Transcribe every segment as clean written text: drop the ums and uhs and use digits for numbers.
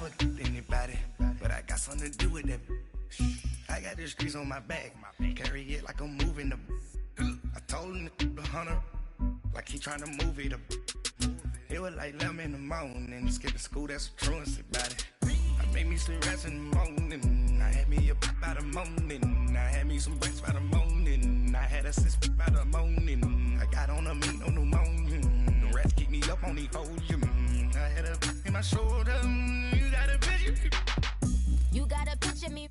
never anybody, but I got something to do with that. I got the streets on my back, carry it like I'm moving the. I told him the hunter, like he trying to move it up. It was like 11 in the morning, skipping school, that's a truancy about it. I made me some rest in the morning, I had me a by the morning, I had me some breaks by the morning, I had a sis by the morning, I got on a meat, no pneumonia, the rats keep me up on the podium, I had a in my shoulder, you got a picture, you got a picture me.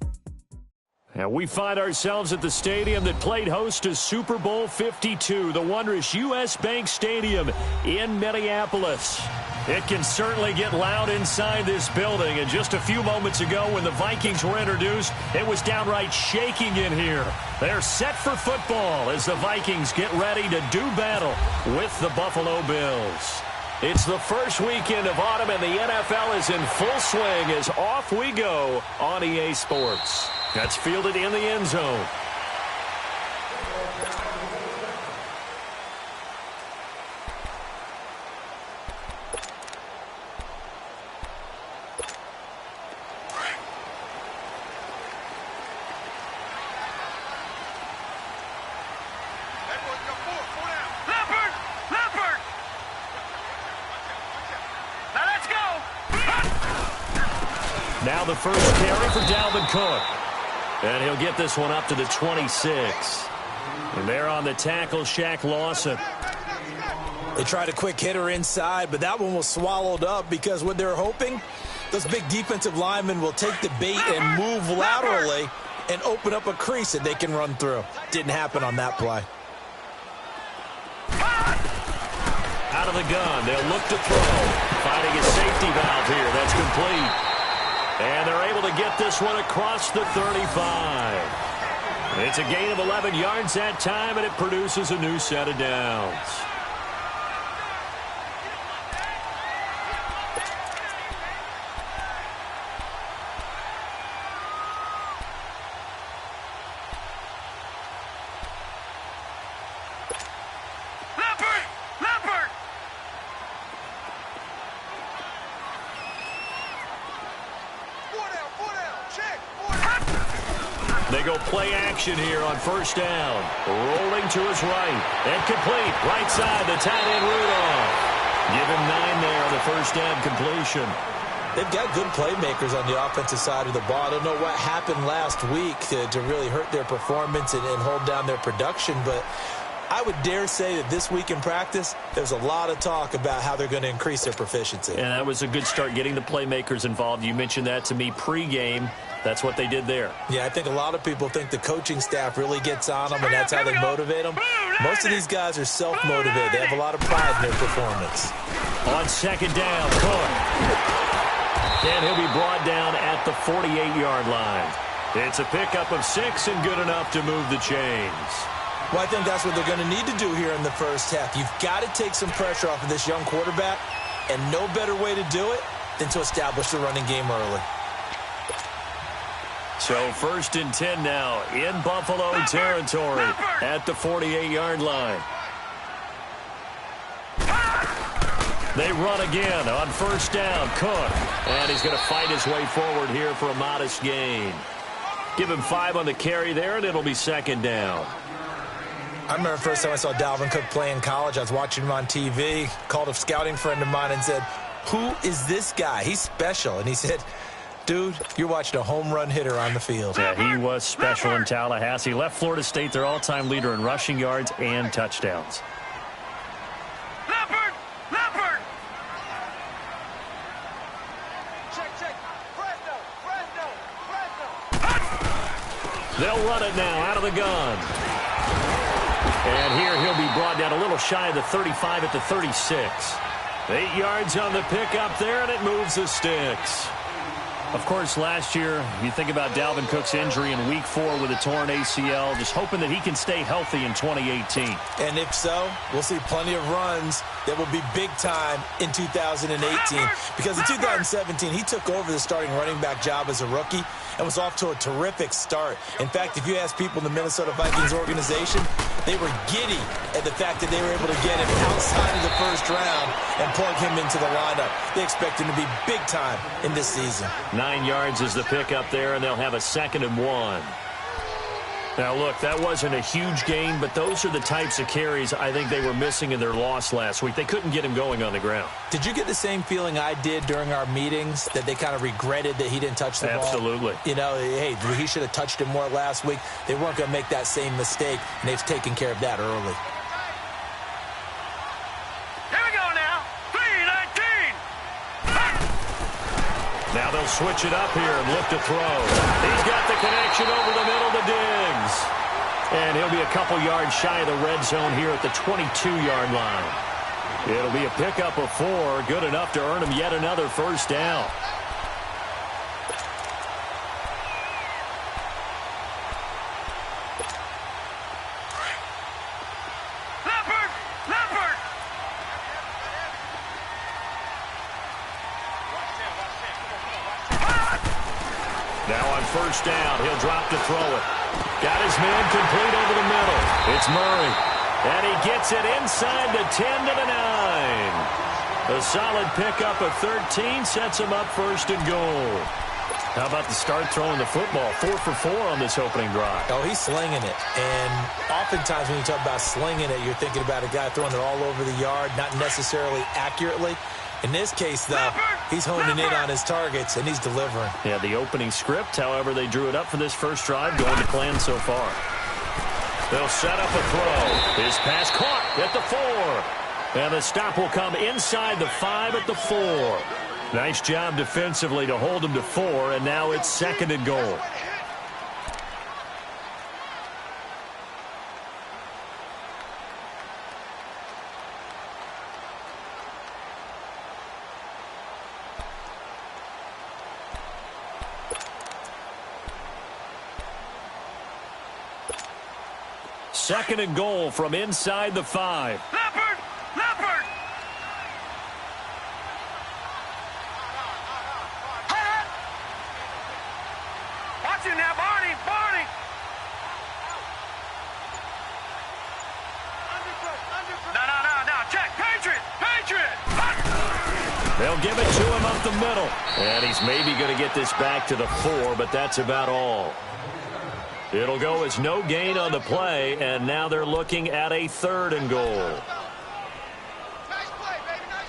And we find ourselves at the stadium that played host to Super Bowl 52, the wondrous U.S. Bank Stadium in Minneapolis. It can certainly get loud inside this building. And just a few moments ago when the Vikings were introduced, it was downright shaking in here. They're set for football as the Vikings get ready to do battle with the Buffalo Bills. It's the first weekend of autumn, and the NFL is in full swing as off we go on EA Sports. That's fielded in the end zone. Now the first carry for Dalvin Cook. And he'll get this one up to the 26. And they're on the tackle, Shaq Lawson. They tried a quick hitter inside, but that one was swallowed up because what they're hoping, those big defensive linemen will take the bait and move laterally and open up a crease that they can run through. Didn't happen on that play. Out of the gun, they'll look to throw. Finding a safety valve here. That's complete. And they're able to get this one across the 35. It's a gain of 11 yards that time, and it produces a new set of downs. They go play action here on first down. Rolling to his right. And complete. Right side, the tight end Rudolph. Give him 9 there on the first down completion. They've got good playmakers on the offensive side of the ball. I don't know what happened last week to really hurt their performance and hold down their production, but I would dare say that this week in practice, there's a lot of talk about how they're going to increase their proficiency. And that was a good start, getting the playmakers involved. You mentioned that to me pregame. That's what they did there. Yeah, I think a lot of people think the coaching staff really gets on them, and that's how they motivate them. Most of these guys are self-motivated. They have a lot of pride in their performance. On second down, Cook. And he'll be brought down at the 48-yard line. It's a pickup of 6 and good enough to move the chains. Well, I think that's what they're going to need to do here in the first half. You've got to take some pressure off of this young quarterback, and no better way to do it than to establish the running game early. So 1st and 10 now in Buffalo territory at the 48-yard line. They run again on first down. Cook. And he's going to fight his way forward here for a modest gain. Give him 5 on the carry there, and it'll be second down. I remember the first time I saw Dalvin Cook play in college. I was watching him on TV, called a scouting friend of mine and said, "Who is this guy? He's special." And he said, "Dude, you're watching a home run hitter on the field." Yeah, he was special in Tallahassee. Left Florida State their all-time leader in rushing yards and touchdowns. They'll run it now out of the gun. And here he'll be brought down a little shy of the 35 at the 36. 8 yards on the pickup there, and it moves the sticks. Of course, last year, you think about Dalvin Cook's injury in Week 4 with a torn ACL, just hoping that he can stay healthy in 2018. And if so, we'll see plenty of runs that will be big time in 2018. Because in 2017, he took over the starting running back job as a rookie and was off to a terrific start. In fact, if you ask people in the Minnesota Vikings organization, they were giddy at the fact that they were able to get him outside of the first round and plug him into the lineup. They expect him to be big time in this season. 9 yards is the pick up there, and they'll have a 2nd and 1. Now, look, that wasn't a huge gain, but those are the types of carries I think they were missing in their loss last week. They couldn't get him going on the ground. Did you get the same feeling I did during our meetings, that they kind of regretted that he didn't touch the ball? Absolutely. You know, hey, he should have touched it more last week. They weren't going to make that same mistake, and they've taken care of that early. Here we go now. 3-19. Now they'll switch it up here and look to throw. He's got the connection over the middle to Diggs. And he'll be a couple yards shy of the red zone here at the 22-yard line. It'll be a pickup of 4, good enough to earn him yet another first down. Now on first down, he'll drop to throw it. Got his man complete over the middle. It's Murray. And he gets it inside the 10 to the 9. A solid pickup of 13 sets him up 1st and goal. How about the start throwing the football? 4 for 4 on this opening drive. Oh, he's slinging it. And oftentimes when you talk about slinging it, you're thinking about a guy throwing it all over the yard, not necessarily accurately. In this case, though, he's honing in on his targets, and he's delivering. Yeah, the opening script, however, they drew it up for this first drive, going to plan so far. They'll set up a throw. His pass caught at the 4. And the stop will come inside the 5 at the 4. Nice job defensively to hold him to 4, and now it's 2nd and goal. Second and goal from inside the 5. Leopard! Leopard! Watch it now, Barney! Barney! No. Check! Patriot! Patriot! They'll give it to him up the middle. And he's maybe going to get this back to the 4, but that's about all. It'll go as no gain on the play, and now they're looking at a 3rd and goal. Nice play, baby. Nice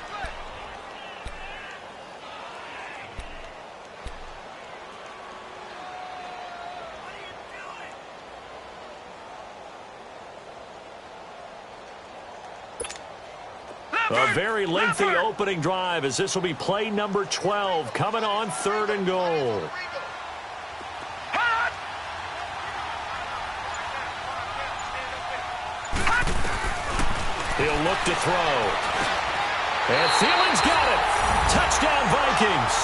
play. A very lengthy opening drive, as this will be play number 12 coming on 3rd and goal. He'll look to throw. And Thielen's got it. Touchdown, Vikings.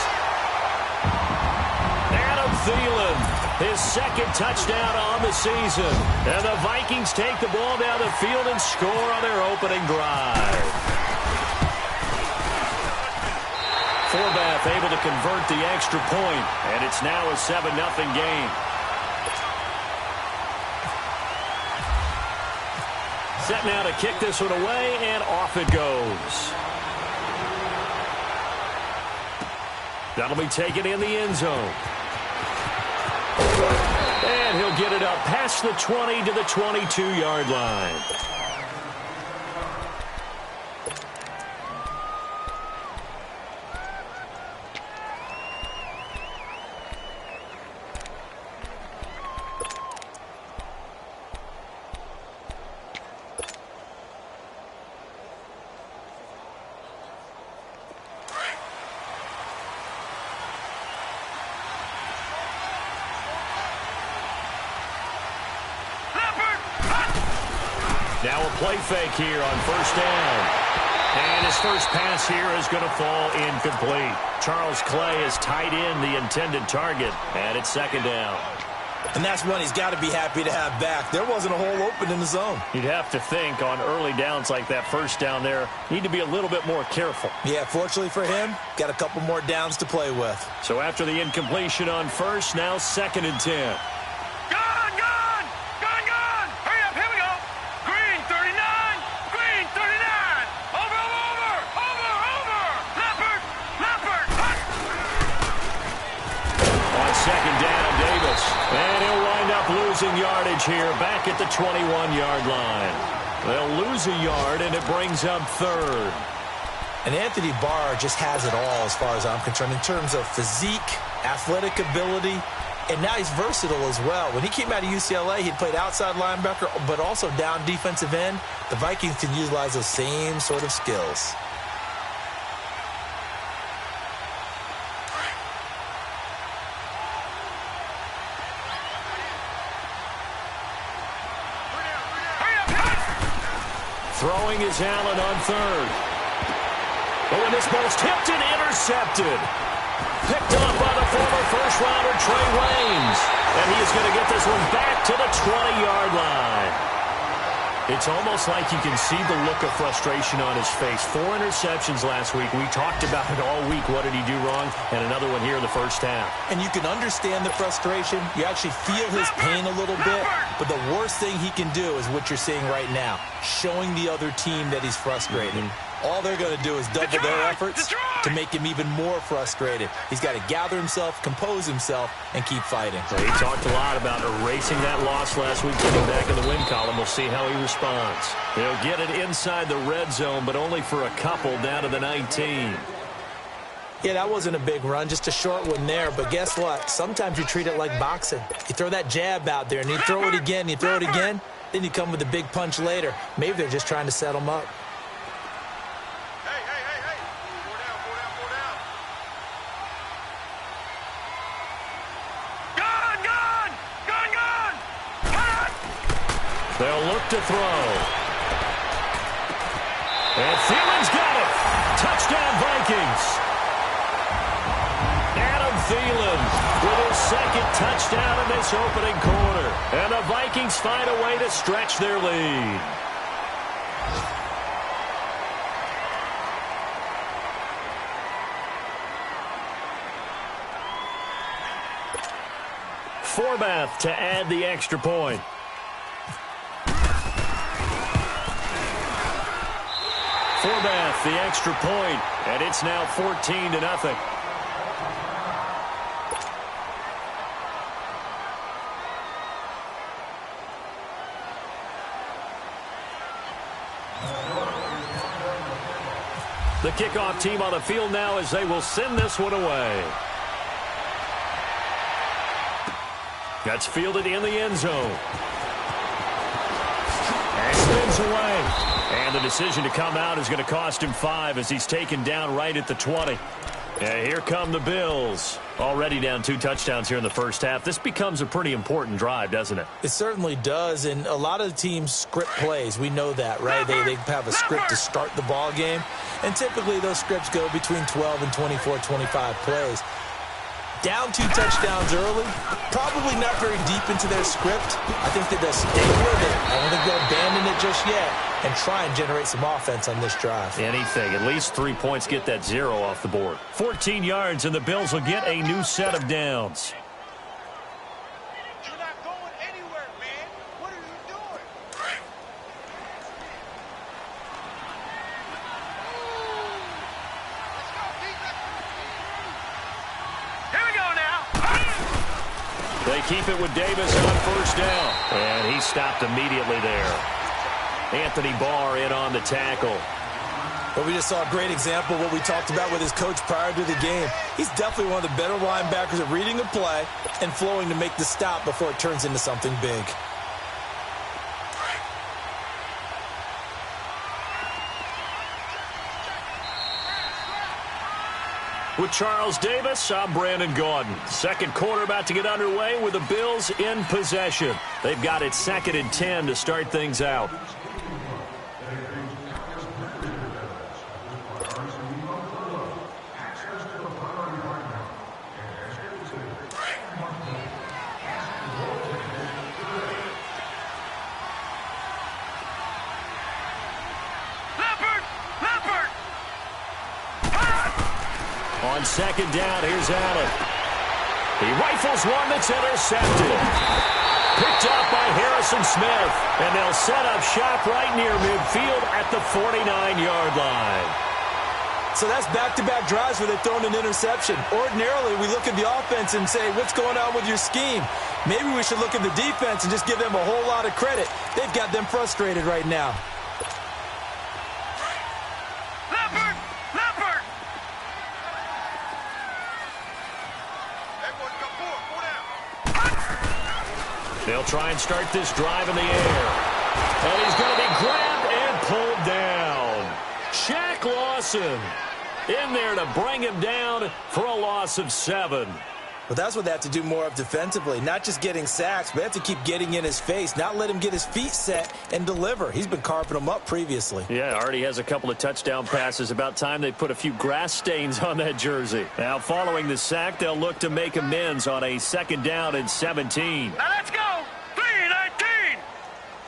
Adam Thielen, his 2nd touchdown on the season. And the Vikings take the ball down the field and score on their opening drive. Forbath able to convert the extra point, and it's now a 7-0 game. Set now to kick this one away, and off it goes. That'll be taken in the end zone. And he'll get it up past the 20 to the 22-yard line. Leopard! Now a play fake here on first down. And his first pass here is going to fall incomplete. Charles Clay has tied in the intended target, and it's second down. And that's one he's got to be happy to have back. There wasn't a hole open in the zone. You'd have to think on early downs like that first down there, need to be a little bit more careful. Yeah, fortunately for him, got a couple more downs to play with. So after the incompletion on first, now 2nd and 10. Hurry up, here we go. Green 39, green 39. Over. Leopard. On second down, Davis. And he'll wind up losing yardage here back at the 21-yard line. They'll lose a yard, and it brings up 3rd. And Anthony Barr just has it all as far as I'm concerned in terms of physique, athletic ability, and now he's versatile as well. When he came out of UCLA, he played outside linebacker, but also down defensive end. The Vikings can utilize those same sort of skills. Throwing is Allen on 3rd. Oh, and this ball's tipped and intercepted. Picked off by the former first-rounder Trey Waynes. And he is going to get this one back to the 20-yard line. It's almost like you can see the look of frustration on his face. 4 interceptions last week. We talked about it all week. What did he do wrong? And another one here in the first half. And you can understand the frustration. You actually feel his pain a little bit. But the worst thing he can do is what you're seeing right now, showing the other team that he's frustrated. All they're going to do is double their efforts to make him even more frustrated. He's got to gather himself, compose himself, and keep fighting. So he talked a lot about erasing that loss last week, getting back in the win column. We'll see how he responds. He'll get it inside the red zone, but only for a couple down to the 19. Yeah, that wasn't a big run, just a short one there. But guess what? Sometimes you treat it like boxing. You throw that jab out there, and you throw it again, then you come with a big punch later. Maybe they're just trying to set him up. Hey. Four down. Gun! They'll look to throw. And Thielen's got it. Touchdown, Vikings. Adam Thielen with his second touchdown in this opening quarter. And the Vikings find a way to stretch their lead. Forbath to add the extra point. Forbath, the extra point, and it's now 14-0. The kickoff team on the field now as they will send this one away. That's fielded in the end zone. And spins away. And the decision to come out is going to cost him 5 as he's taken down right at the 20. And here come the Bills. Already down 2 touchdowns here in the first half. This becomes a pretty important drive, doesn't it? It certainly does, and a lot of the teams script plays. We know that, right? They have a script to start the ball game, and typically those scripts go between 12 and 24, 25 plays. Down 2 touchdowns early, probably not very deep into their script. I think that they'll stay with it. I don't think they'll abandon it just yet and try and generate some offense on this drive. Anything. At least 3 points, get that 0 off the board. 14 yards, and the Bills will get a new set of downs. You're not going anywhere, man. What are you doing? Let's go, defense. Here we go now. They keep it with Davis on first down. And he stopped immediately there. Anthony Barr in on the tackle. But we just saw a great example of what we talked about with his coach prior to the game. He's definitely one of the better linebackers at reading a play and flowing to make the stop before it turns into something big. With Charles Davis, I'm Brandon Gaudin. Second quarter about to get underway with the Bills in possession. They've got it 2nd and 10 to start things out. on second down. Here's Allen. He rifles one that's intercepted. Picked up by Harrison Smith. And they'll set up shop right near midfield at the 49-yard line. So that's back-to-back drives where they've thrown an interception. Ordinarily, we look at the offense and say, what's going on with your scheme? Maybe we should look at the defense and just give them a whole lot of credit. They've got them frustrated right now. Leopard! Leopard! Everyone come forward. They'll try and start this drive in the air. And he's going to be grabbed and pulled down. Shaq Lawson in there to bring him down for a loss of 7. Well, that's what they have to do more of defensively. Not just getting sacks, but they have to keep getting in his face, not let him get his feet set and deliver. He's been carving them up previously. Yeah, already has a couple of touchdown passes. About time they put a few grass stains on that jersey. Now, following the sack, they'll look to make amends on a 2nd down and 17. Now let's go! 3-19!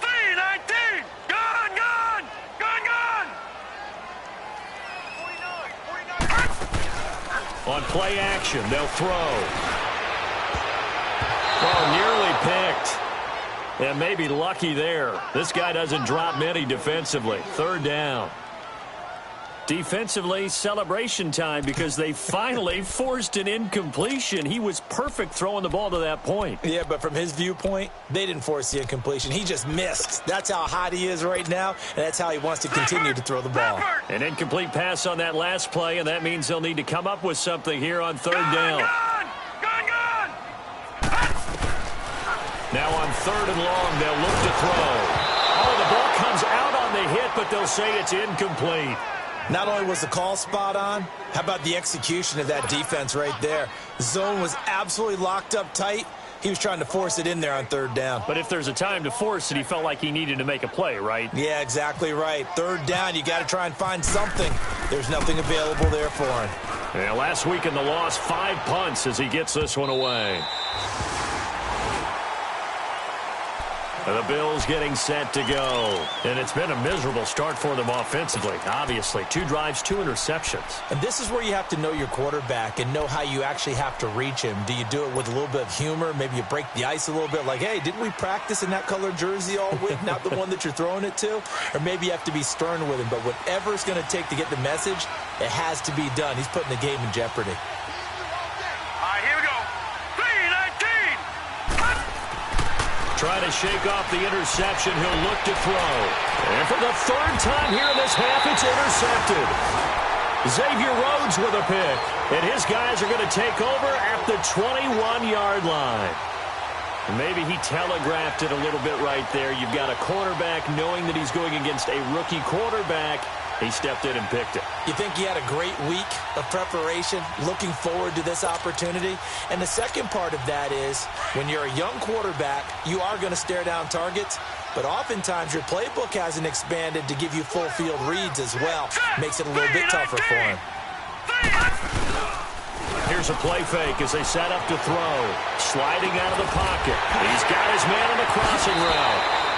3-19! Gone! Gone! Gone! Gone! 49! On play action, they'll throw. Oh, nearly picked. And maybe lucky there. This guy doesn't drop many defensively. 3rd down. Defensively, celebration time because they finally forced an incompletion. He was perfect throwing the ball to that point. Yeah, but from his viewpoint, they didn't force the incompletion. He just missed. That's how hot he is right now, and that's how he wants to continue to throw the ball. An incomplete pass on that last play, and that means they'll need to come up with something here on 3rd down. Gone! Gone! Gone! Now on 3rd and long, they'll look to throw. Oh, the ball comes out on the hit, but they'll say it's incomplete. Not only was the call spot on, how about the execution of that defense right there? The zone was absolutely locked up tight. He was trying to force it in there on 3rd down. But if there's a time to force it, he felt like he needed to make a play, right? Yeah, exactly right. 3rd down, you got to try and find something. There's nothing available there for him. Yeah, last week in the loss, 5 punts as he gets this one away. The Bills getting set to go. And it's been a miserable start for them offensively. Obviously, 2 drives, 2 interceptions. And this is where you have to know your quarterback and know how you actually have to reach him. Do you do it with a little bit of humor? Maybe you break the ice a little bit like, hey, didn't we practice in that colored jersey all week? Not the one that you're throwing it to? Or maybe you have to be stern with him. But whatever it's going to take to get the message, it has to be done. He's putting the game in jeopardy. All right, here we go. 3-19! Try to shake off the interception. He'll look to throw. And for the 3rd time here in this half, it's intercepted. Xavier Rhodes with a pick. And his guys are going to take over at the 21-yard line. Maybe he telegraphed it a little bit right there. You've got a quarterback knowing that he's going against a rookie quarterback. He stepped in and picked it. You think he had a great week of preparation, looking forward to this opportunity? And the second part of that is, when you're a young quarterback, you are going to stare down targets, but oftentimes your playbook hasn't expanded to give you full field reads as well. Makes it a little bit tougher for him. Here's a play fake as they set up to throw. Sliding out of the pocket. He's got his man on the crossing route.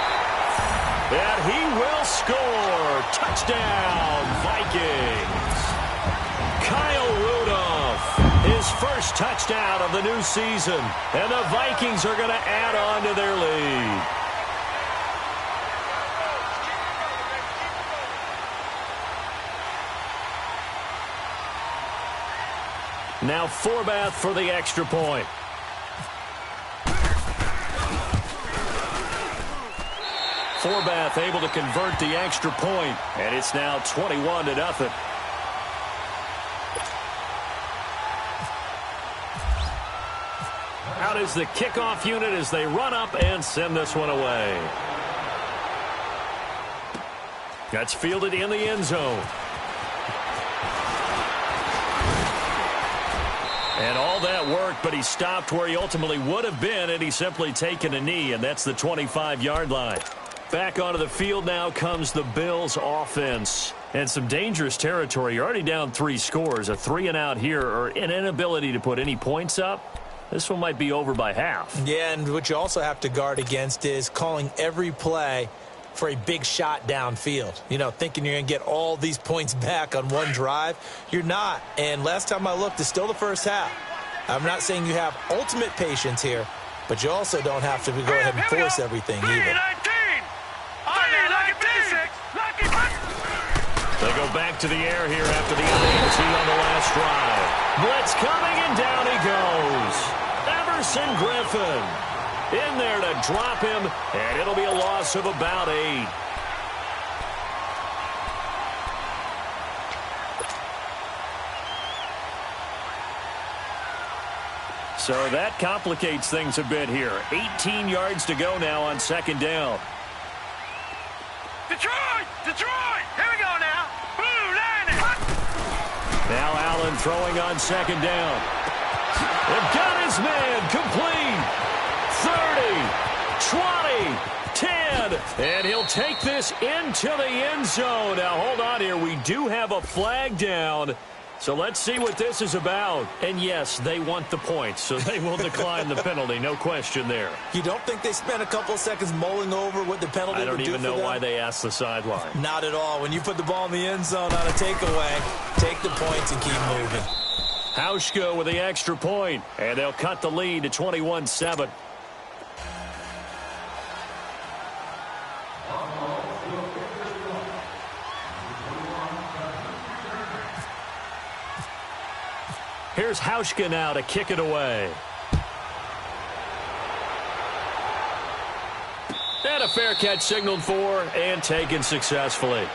And he will score. Touchdown, Vikings. Kyle Rudolph, his first touchdown of the new season. And the Vikings are going to add on to their lead. Now Forbath for the extra point. Forbath able to convert the extra point, and it's now 21-0. Out is the kickoff unit as they run up and send this one away. That's fielded in the end zone. And all that worked, but he stopped where he ultimately would have been, and he's simply taken a knee, and that's the 25-yard line. Back onto the field now comes the Bills offense. And some dangerous territory. You're already down 3 scores. A 3-and-out here, or an inability to put any points up. This one might be over by half. Yeah, and what you also have to guard against is calling every play for a big shot downfield. You know, thinking you're going to get all these points back on one drive. You're not. And last time I looked, it's still the first half. I'm not saying you have ultimate patience here, but you also don't have to go ahead and force everything either. They go back to the air here after the INT on the last drive. Blitz coming, and down he goes. Everson Griffin in there to drop him, and it'll be a loss of about 8. So that complicates things a bit here. 18 yards to go now on second down. Detroit! Detroit! Here we go now. Blue line. Now Allen throwing on second down. They've got his man complete. 30, 20, 10. And he'll take this into the end zone. Now hold on here. We do have a flag down. So let's see what this is about. And yes, they want the points, so they will decline the penalty. No question there. You don't think they spent a couple of seconds mulling over what the penalty would do for them? I don't even know why they asked the sideline. Not at all. When you put the ball in the end zone on a takeaway, take the points and keep moving. Hauschka with the extra point, and they'll cut the lead to 21-7. Here's Hauschka now to kick it away. And a fair catch signaled for and taken successfully.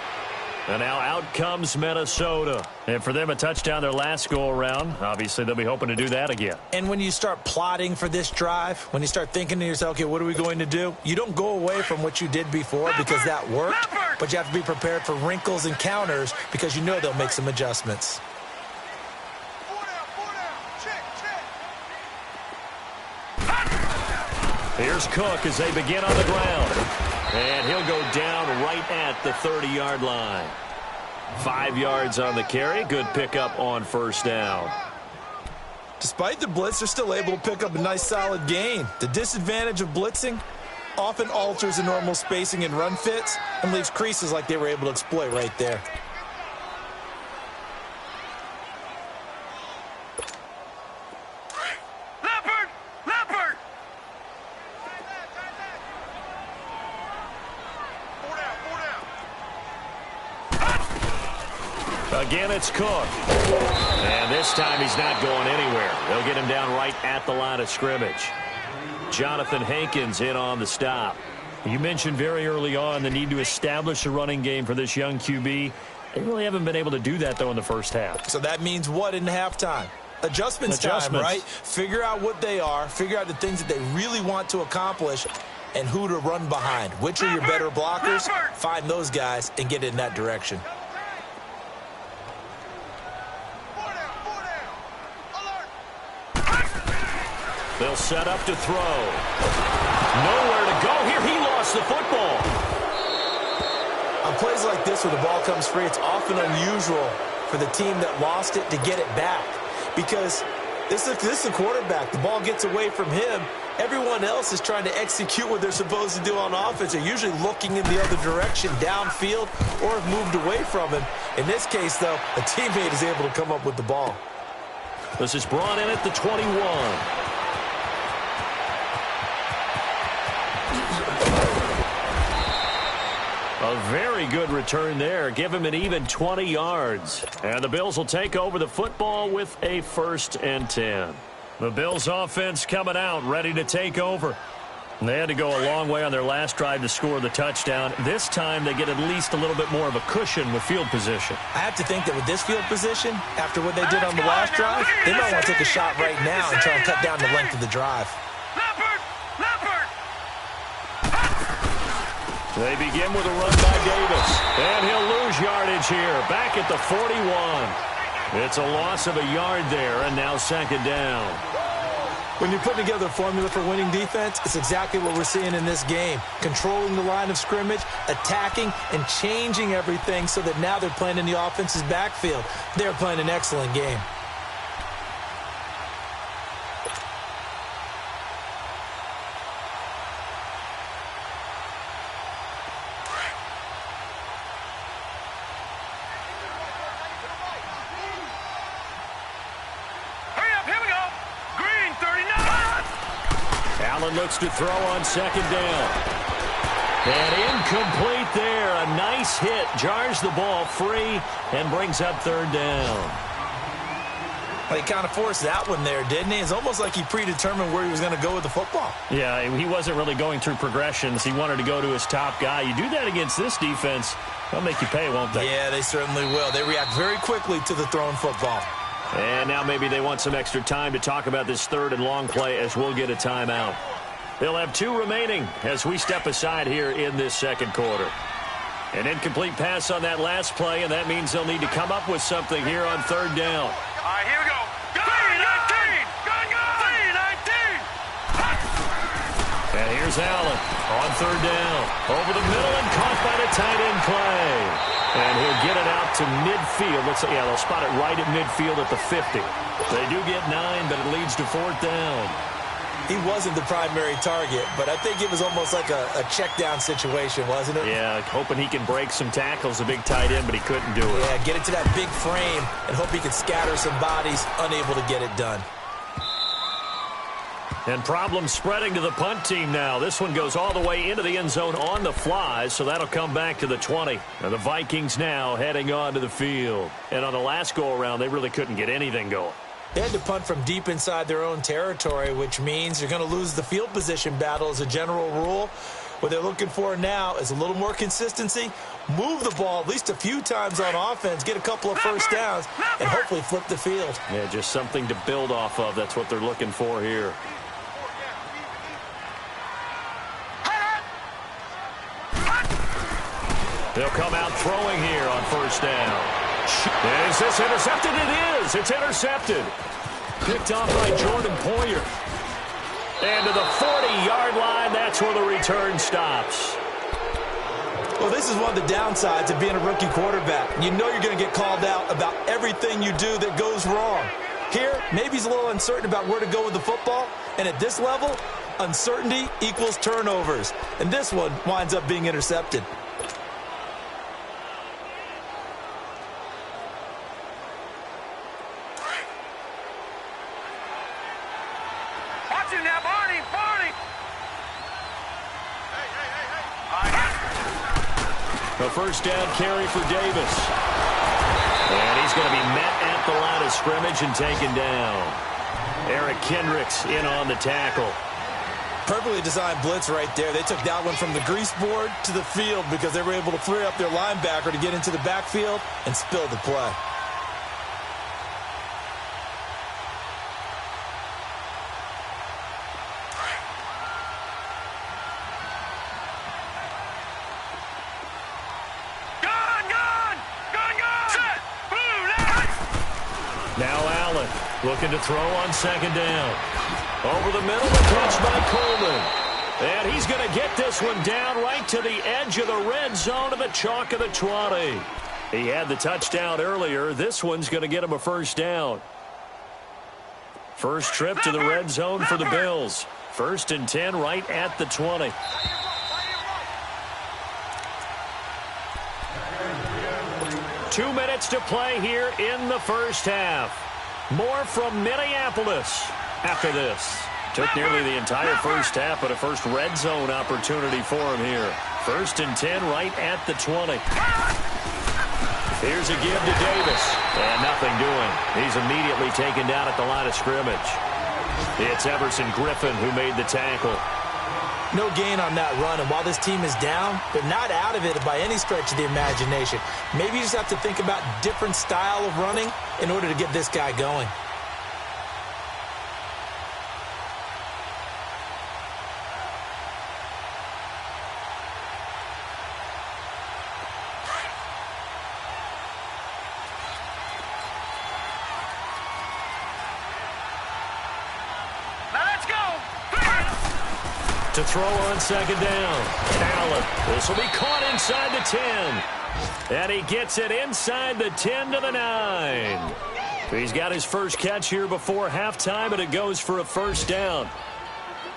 And now out comes Minnesota. And for them, a touchdown their last go-around. Obviously, they'll be hoping to do that again. And when you start plotting for this drive, when you start thinking to yourself, okay, what are we going to do? You don't go away from what you did before because that worked. But you have to be prepared for wrinkles and counters because you know they'll make some adjustments. Here's Cook as they begin on the ground. And he'll go down right at the 30-yard line. 5 yards on the carry. Good pickup on first down. Despite the blitz, they're still able to pick up a nice solid gain. The disadvantage of blitzing often alters the normal spacing and run fits and leaves creases like they were able to exploit right there. Again, it's Cook. And this time he's not going anywhere. They'll get him down right at the line of scrimmage. Jonathan Hankins in on the stop. You mentioned very early on the need to establish a running game for this young QB. They really haven't been able to do that, though, in the first half. So that means what in halftime? Adjustments time, right? Figure out what they are. Figure out the things that they really want to accomplish and who to run behind. Which are your better blockers? Find those guys and get in that direction. They'll set up to throw. Nowhere to go here. He lost the football. On plays like this where the ball comes free, it's often unusual for the team that lost it to get it back. Because this is a quarterback. The ball gets away from him. Everyone else is trying to execute what they're supposed to do on offense. They're usually looking in the other direction, downfield, or have moved away from him. In this case, though, a teammate is able to come up with the ball. This is brought in at the 21. A very good return there. Give him an even 20 yards. And the Bills will take over the football with a 1st and 10. The Bills offense coming out, ready to take over. They had to go a long way on their last drive to score the touchdown. This time they get at least a little bit more of a cushion with field position. I have to think that with this field position, after what they did on the last drive, they might want to take a shot right now and try and cut down the length of the drive. They begin with a run by Davis. And he'll lose yardage here. Back at the 41. It's a loss of a yard there, and now 2nd down. When you're putting together a formula for winning defense, it's exactly what we're seeing in this game. Controlling the line of scrimmage, attacking, and changing everything so that now they're playing in the offense's backfield. They're playing an excellent game. Allen looks to throw on second down. And incomplete there. A nice hit. Jars the ball free and brings up third down. Well, he kind of forced that one there, didn't he? It's almost like he predetermined where he was going to go with the football. Yeah, he wasn't really going through progressions. He wanted to go to his top guy. You do that against this defense, they'll make you pay, won't they? Yeah, they certainly will. They react very quickly to the thrown football. And now maybe they want some extra time to talk about this third and long play as we'll get a timeout. They'll have 2 remaining as we step aside here in this second quarter. An incomplete pass on that last play, and that means they'll need to come up with something here on third down. All right, here we go. 3-19. Gun. 3-19. And here's Allen on third down. Over the middle and caught by the tight end play. And he'll get it out to midfield. They'll spot it right at midfield at the 50. They do get 9, but it leads to fourth down. He wasn't the primary target, but I think it was almost like a check-down situation, wasn't it? Yeah, hoping he can break some tackles, a big tight end, but he couldn't do it. Yeah, get it to that big frame and hope he can scatter some bodies, unable to get it done. And problems spreading to the punt team now. This one goes all the way into the end zone on the fly, so that'll come back to the 20. And the Vikings now heading onto the field. And on the last go-around, they really couldn't get anything going. They had to punt from deep inside their own territory, which means you're going to lose the field position battle as a general rule. What they're looking for now is a little more consistency, move the ball at least a few times on offense, get a couple of first downs, and hopefully flip the field. Yeah, just something to build off of. That's what they're looking for here. They'll come out throwing here on first down. Is this intercepted? It is. It's intercepted. Picked off by Jordan Poyer. And to the 40-yard line, that's where the return stops. Well, this is one of the downsides of being a rookie quarterback. You know you're going to get called out about everything you do that goes wrong. Here, maybe he's a little uncertain about where to go with the football. And at this level, uncertainty equals turnovers. And this one winds up being intercepted. A first down carry for Davis. And he's going to be met at the line of scrimmage and taken down. Eric Kendricks in on the tackle. Perfectly designed blitz right there. They took that one from the grease board to the field because they were able to free up their linebacker to get into the backfield and spill the play. Looking to throw on second down. Over the middle, the catch by Coleman. And he's going to get this one down right to the edge of the red zone of the chalk of the 20. He had the touchdown earlier. This one's going to get him a first down. First trip to the red zone for the Bills. 1st and 10 right at the 20. Two minutes to play here in the first half. More from Minneapolis after this. Took nearly the entire first half, but a first red zone opportunity for him here. 1st and 10 right at the 20. Here's a give to Davis. And nothing doing. He's immediately taken down at the line of scrimmage. It's Everson Griffin who made the tackle. No gain on that run, and while this team is down, they're not out of it by any stretch of the imagination. Maybe you just have to think about different style of running in order to get this guy going. To throw on second down. Allen. This will be caught inside the 10. And he gets it inside the 10 to the 9. He's got his first catch here before halftime, and it goes for a first down.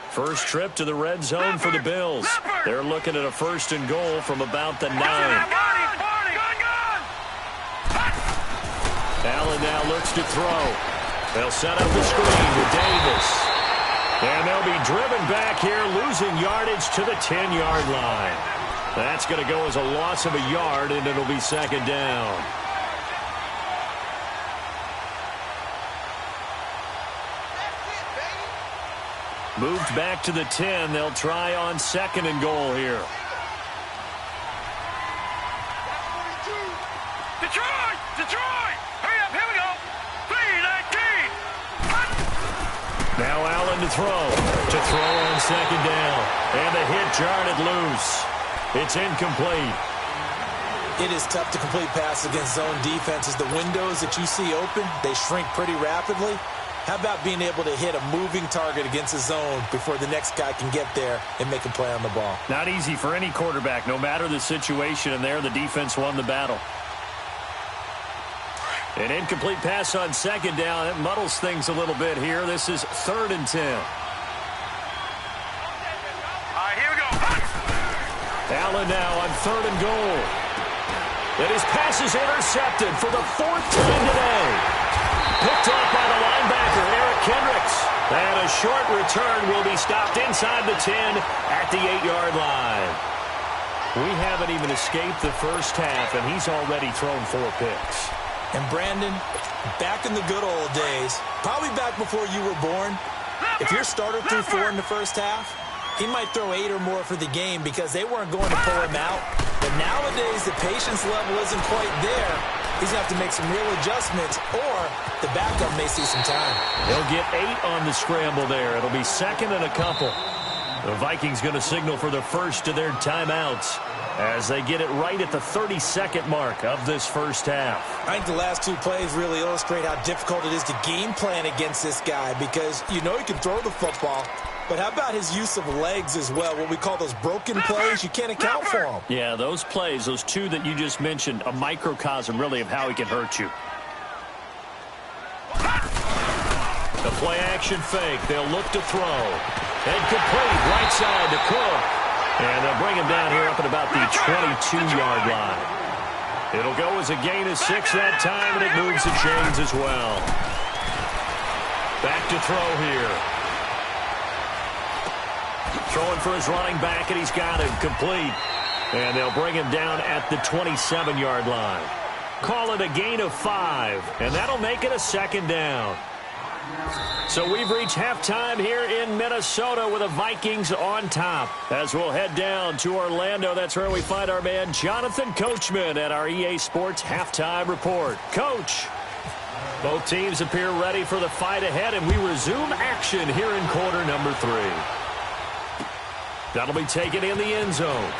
First trip to the red zone for the Bills. They're looking at a 1st and goal from about the 9. Allen now looks to throw. They'll set up the screen with Davis. And they'll be driven back here, losing yardage to the 10-yard line. That's going to go as a loss of a yard, and it'll be second down. Moved back to the 10. They'll try on second and goal here. Detroit! Detroit! Hurry up, here we go! 3-19! Now Allen to throw. To throw on second down. And the hit jarred it loose. It's incomplete. It is tough to complete passes against zone defenses. The windows that you see open, they shrink pretty rapidly. How about being able to hit a moving target against a zone before the next guy can get there and make a play on the ball? Not easy for any quarterback, no matter the situation, and there the defense won the battle. An incomplete pass on second down. It muddles things a little bit here. This is 3rd and 10. All right, here we go. Allen now on 3rd and goal. And his pass is intercepted for the 4th time today. Picked off by the linebacker, Eric Kendricks. And a short return will be stopped inside the 10 at the 8-yard line. We haven't even escaped the first half, and he's already thrown 4 picks. And Brandon, back in the good old days, probably back before you were born, if your starter threw 4 in the first half, he might throw 8 or more for the game because they weren't going to pull him out. But nowadays, the patience level isn't quite there. He's going to have to make some real adjustments, or the backup may see some time. They'll get 8 on the scramble there. It'll be 2nd and a couple. The Vikings going to signal for the first of their timeouts as they get it right at the 32nd mark of this first half. I think the last 2 plays really illustrate how difficult it is to game plan against this guy because you know he can throw the football. But how about his use of legs as well? What we call those broken plays, you can't account for them. Yeah, those plays, those 2 that you just mentioned, a microcosm really of how he can hurt you. The play action fake. They'll look to throw. And complete right side to Cook. And they'll bring him down here up at about the 22-yard line. It'll go as a gain of 6 that time, and it moves the chains as well. Back to throw here. Throwing for his running back, and he's got him complete. And they'll bring him down at the 27-yard line. Call it a gain of 5, and that'll make it a 2nd down. So we've reached halftime here in Minnesota with the Vikings on top. As we'll head down to Orlando, that's where we find our man Jonathan Coachman at our EA Sports Halftime Report. Coach, both teams appear ready for the fight ahead, and we resume action here in quarter number 3. That'll be taken in the end zone.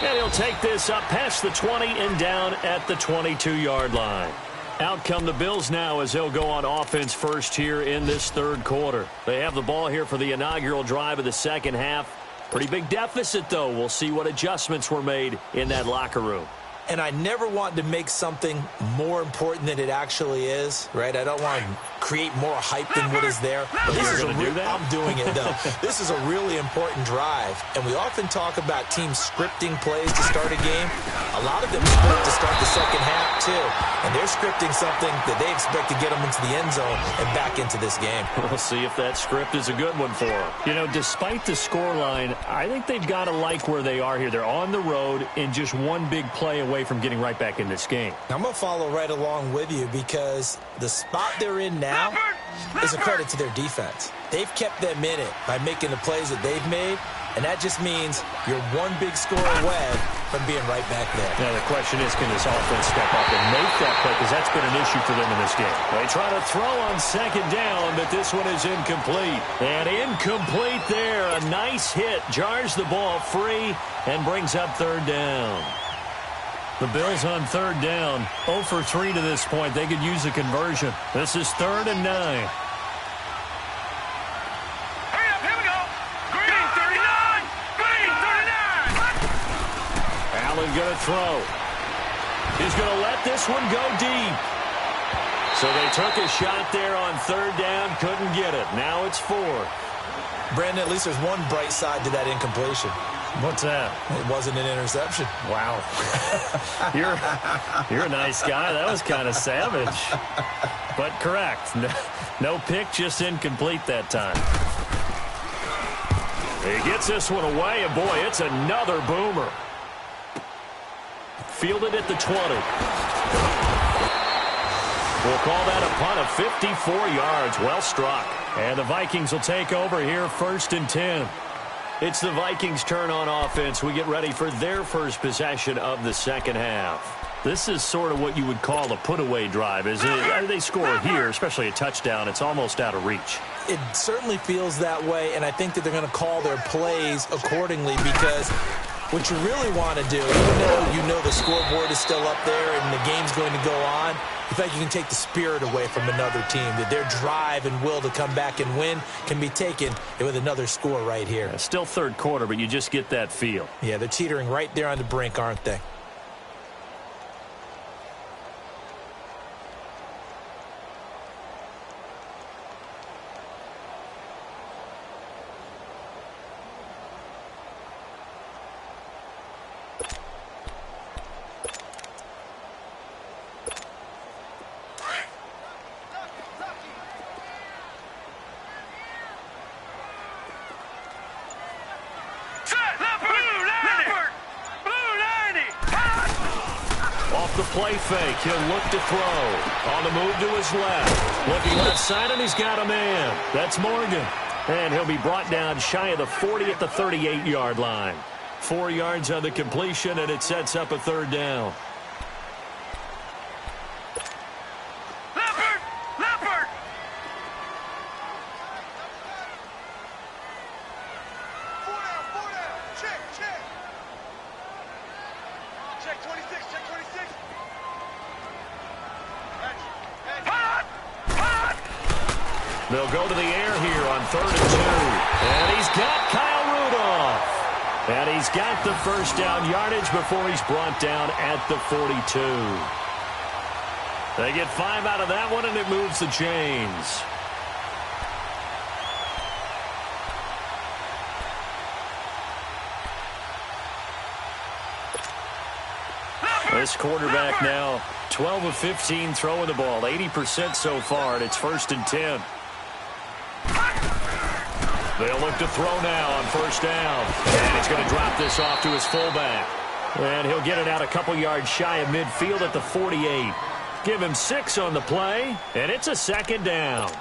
And he'll take this up past the 20 and down at the 22-yard line. Out come the Bills now as they'll go on offense first here in this 3rd quarter. They have the ball here for the inaugural drive of the second half. Pretty big deficit, though. We'll see what adjustments were made in that locker room. And I never want to make something more important than it actually is, right? I don't want to create more hype than what is there. But this is I'm doing it, though. This is a really important drive. And we often talk about teams scripting plays to start a game. A lot of them script to start the second half, too. And they're scripting something that they expect to get them into the end zone and back into this game. We'll see if that script is a good one for them. You know, despite the scoreline, I think they've got to like where they are here. They're on the road in just one big play away from getting right back in this game. I'm going to follow right along with you because the spot they're in now is a credit to their defense. They've kept them in it by making the plays that they've made, and that just means you're one big score away from being right back there. Now, the question is, can this offense step up and make that play? Because that's been an issue for them in this game. They try to throw on second down, but this one is incomplete. And incomplete there. A nice hit. Jars the ball free and brings up 3rd down. The Bills on 3rd down. 0 for 3 to this point. They could use a conversion. This is 3rd and 9. Hurry up, here we go. Green 39. Green 39. Allen going to throw. He's going to let this one go deep. So they took a shot there on 3rd down. Couldn't get it. Now it's 4. Brandon, at least there's one bright side to that incompletion. What's that? It wasn't an interception. Wow. You're a nice guy. That was kind of savage. But correct. No pick, just incomplete that time. He gets this one away, and boy, it's another boomer. Fielded at the 20. We'll call that a punt of 54 yards. Well struck. And the Vikings will take over here, 1st and 10. It's the Vikings' turn on offense. We get ready for their first possession of the second half. This is sort of what you would call a put-away drive, isn't it? They score here, especially a touchdown. It's almost out of reach. It certainly feels that way, and I think that they're going to call their plays accordingly, because what you really want to do, even though you know the scoreboard is still up there and the game's going to go on, you feel like you can take the spirit away from another team, that their drive and will to come back and win can be taken with another score right here. Yeah, still third quarter, but you just get that feel. Yeah, they're teetering right there on the brink, aren't they? The play fake. He'll look to throw. On the move to his left. Looking left side, and he's got a man. That's Morgan. And he'll be brought down shy of the 40 at the 38-yard line. 4 yards on the completion, and it sets up a third down. Leopard! Four down. Check. Check 26, check 26. They'll go to the air here on 3rd and 2. And he's got Kyle Rudolph. And he's got the first down yardage before he's brought down at the 42. They get 5 out of that one, and it moves the chains. This quarterback now 12 of 15 throwing the ball, 80% so far, and it's 1st and 10. They'll look to throw now on 1st down. And he's going to drop this off to his fullback. And he'll get it out a couple yards shy of midfield at the 48. Give him 6 on the play, and it's a 2nd down.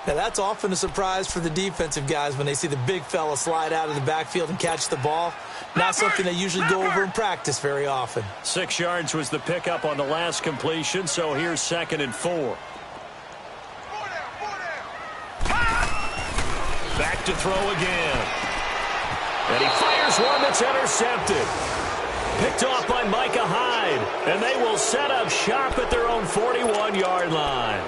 Now, that's often a surprise for the defensive guys when they see the big fella slide out of the backfield and catch the ball. Not something they usually go over in practice very often. 6 yards was the pickup on the last completion, so here's 2nd and 4. Back to throw again. And he fires one that's intercepted. Picked off by Micah Hyde. And they will set up shop at their own 41-yard line.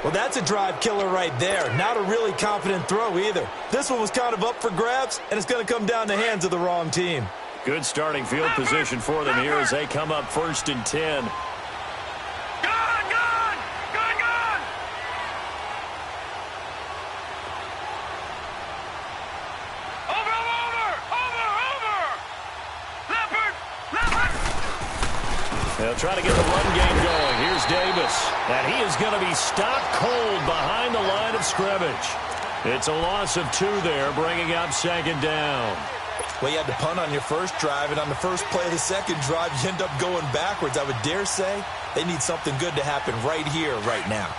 Well, that's a drive killer right there. Not a really confident throw either. This one was kind of up for grabs, and it's going to come down the hands of the wrong team. Good starting field position for them here as they come up 1st and 10. They'll try to get the run game going. Here's Davis. And he is going to be stopped cold behind the line of scrimmage. It's a loss of 2 there, bringing up 2nd down. Well, you had to punt on your first drive, and on the first play of the second drive, you end up going backwards. I would dare say they need something good to happen right here, right now.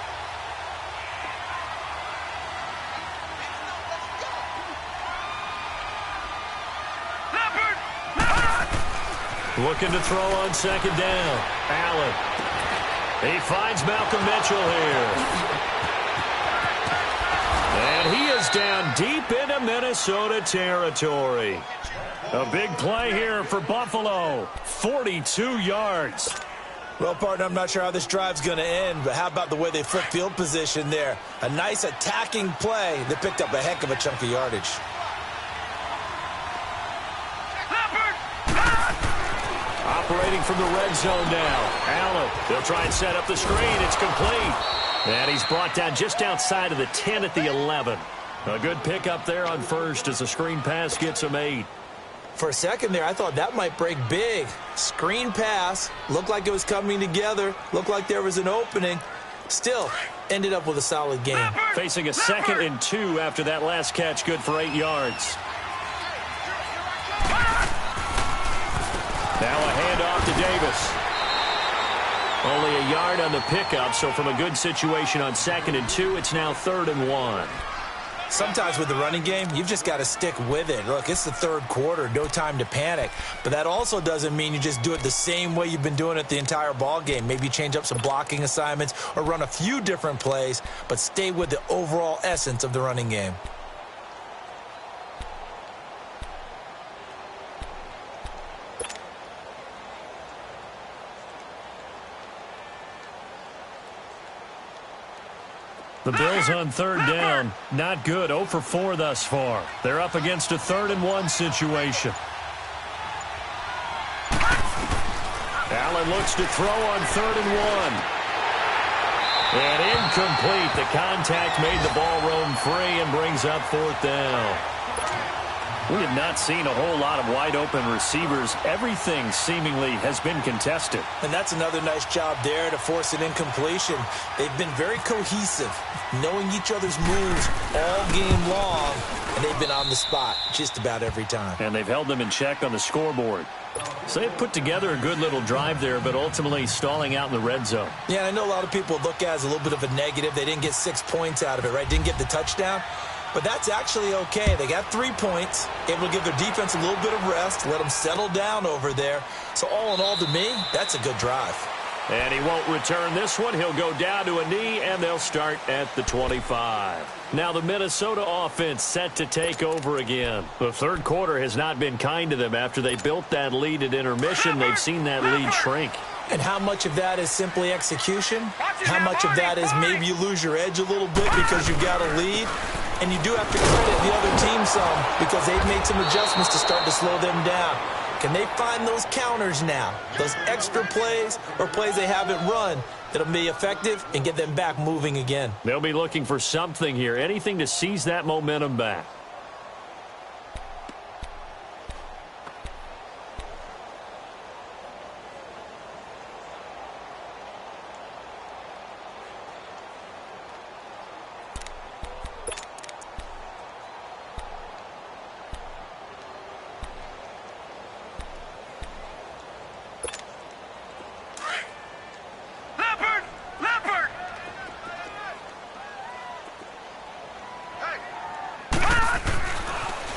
Looking to throw on 2nd down. Allen. He finds Malcolm Mitchell here. And he is down deep into Minnesota territory. A big play here for Buffalo. 42 yards. Well, partner, I'm not sure how this drive's going to end, but how about the way they flip field position there? A nice attacking play that picked up a heck of a chunk of yardage. Operating from the red zone now. Allen, they'll try and set up the screen. It's complete. And he's brought down just outside of the 10 at the 11. A good pickup there on first as the screen pass gets him 8. For a second there, I thought that might break big. Screen pass, looked like it was coming together, looked like there was an opening. Still, ended up with a solid game. Facing a 2nd and 2 after that last catch, good for 8 yards. Now a handoff to Davis. Only a yard on the pickup, so from a good situation on 2nd and 2, it's now 3rd and 1. Sometimes with the running game, you've just got to stick with it. Look, it's the 3rd quarter, no time to panic. But that also doesn't mean you just do it the same way you've been doing it the entire ball game. Maybe change up some blocking assignments or run a few different plays, but stay with the overall essence of the running game. The Bills on 3rd down. Not good. 0 for 4 thus far. They're up against a 3rd and 1 situation. Allen looks to throw on 3rd and 1. And incomplete. The contact made the ball roam free and brings up 4th down. We have not seen a whole lot of wide-open receivers. Everything seemingly has been contested. And that's another nice job there to force an incompletion. They've been very cohesive, knowing each other's moves all game long, and they've been on the spot just about every time. And they've held them in check on the scoreboard. So they've put together a good little drive there, but ultimately stalling out in the red zone. Yeah, I know a lot of people look at it as a little bit of a negative. They didn't get 6 points out of it, right? Didn't get the touchdown. But that's actually okay. They got 3 points, able to give their defense a little bit of rest, let them settle down over there. So all in all, to me, that's a good drive. And he won't return this one. He'll go down to a knee, and they'll start at the 25. Now the Minnesota offense set to take over again. The 3rd quarter has not been kind to them. After they built that lead at intermission, they've seen that lead shrink. And how much of that is simply execution? How much of that is maybe you lose your edge a little bit because you've got a lead? And you do have to credit the other team some because they've made some adjustments to start to slow them down. Can they find those counters now, those extra plays or plays they haven't run that'll be effective and get them back moving again? They'll be looking for something here, anything to seize that momentum back.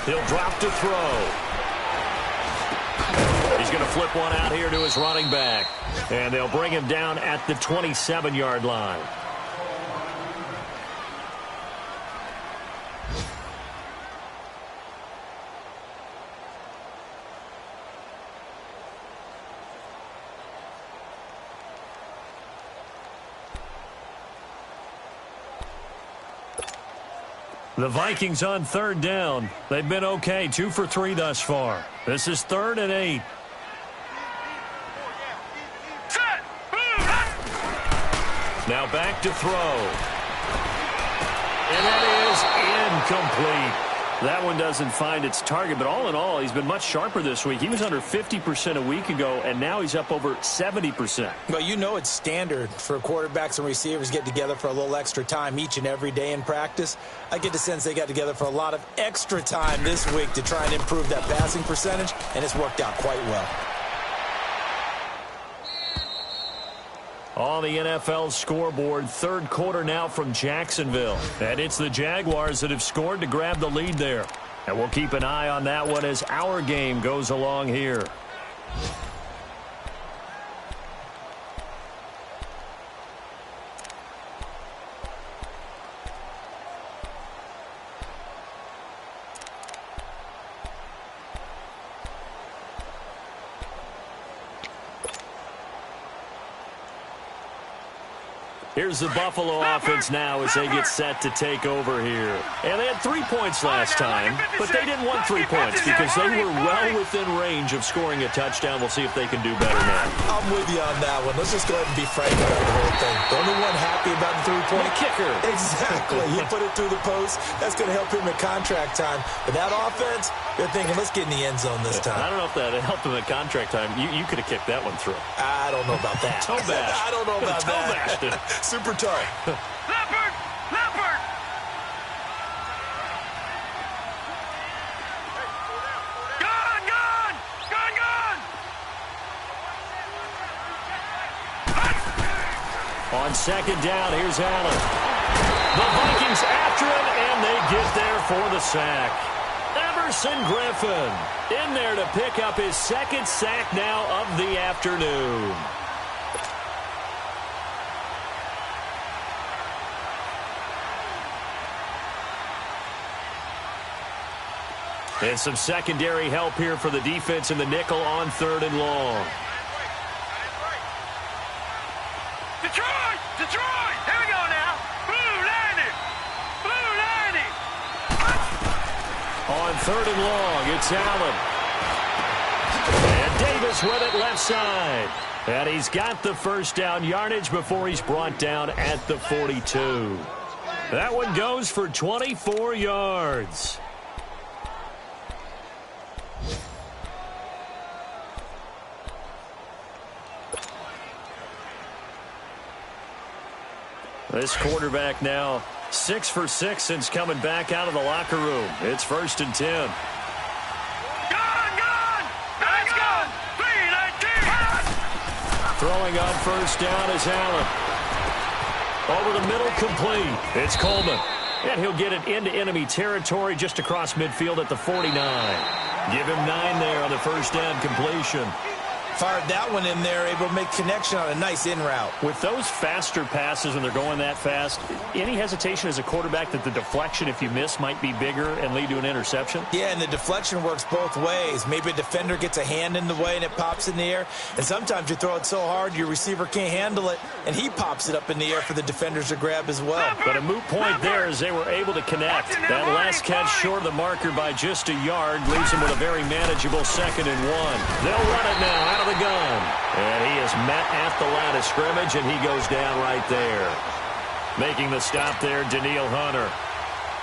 He'll drop to throw. He's going to flip one out here to his running back. And they'll bring him down at the 27-yard line. The Vikings on 3rd down. They've been okay, 2 for 3 thus far. This is 3rd and 8. Now back to throw. And that is incomplete. That one doesn't find its target, but all in all, he's been much sharper this week. He was under 50% a week ago, and now he's up over 70%. Well, you know it's standard for quarterbacks and receivers get together for a little extra time each and every day in practice. I get the sense they got together for a lot of extra time this week to try and improve that passing percentage, and it's worked out quite well. On the NFL scoreboard, 3rd quarter now from Jacksonville. And it's the Jaguars that have scored to grab the lead there. And we'll keep an eye on that one as our game goes along here. Here's the Buffalo offense now as they get set to take over here. And they had 3 points last time, but they didn't want 3 points because they were well within range of scoring a touchdown. We'll see if they can do better now. I'm with you on that one. Let's just go ahead and be frank about the whole thing. The only one happy about the 3-point kicker. Exactly. He put it through the post. That's going to help him at contract time. But that offense, they're thinking, let's get in the end zone this time. I don't know if that helped him at contract time. You could have kicked that one through. I don't know about that. Toe bash. I don't know about that. Super tight. Leopard! Leopard! Gun! Gun! Gun! Gun! On second down, here's Allen. The Vikings after him, and they get there for the sack. Everson Griffin in there to pick up his second sack now of the afternoon. And some secondary help here for the defense in the nickel on 3rd and long. Detroit! Detroit! Here we go now! Blue 90! Blue 90! On 3rd and long, it's Allen. And Davis with it left side. And he's got the first down yardage before he's brought down at the 42. That one goes for 24 yards. This quarterback now 6 for 6 since coming back out of the locker room. It's 1st and 10. Gun! Gun! Nice gun! 319! Throwing on 1st down is Allen. Over the middle, complete. It's Coleman. And he'll get it into enemy territory just across midfield at the 49. Give him 9 there on the 1st down completion. Fired that one in there, able to make connection on a nice in route. With those faster passes when they're going that fast, any hesitation as a quarterback that the deflection, if you miss, might be bigger and lead to an interception? Yeah, and the deflection works both ways. Maybe a defender gets a hand in the way and it pops in the air. And sometimes you throw it so hard your receiver can't handle it, and he pops it up in the air for the defenders to grab as well. But a moot point there as they were able to connect. That last catch short of the marker by just a yard leaves him with a very manageable 2nd and 1. They'll run it now out of the gun. And he is met at the line of scrimmage, and he goes down right there. Making the stop there, Daniil Hunter.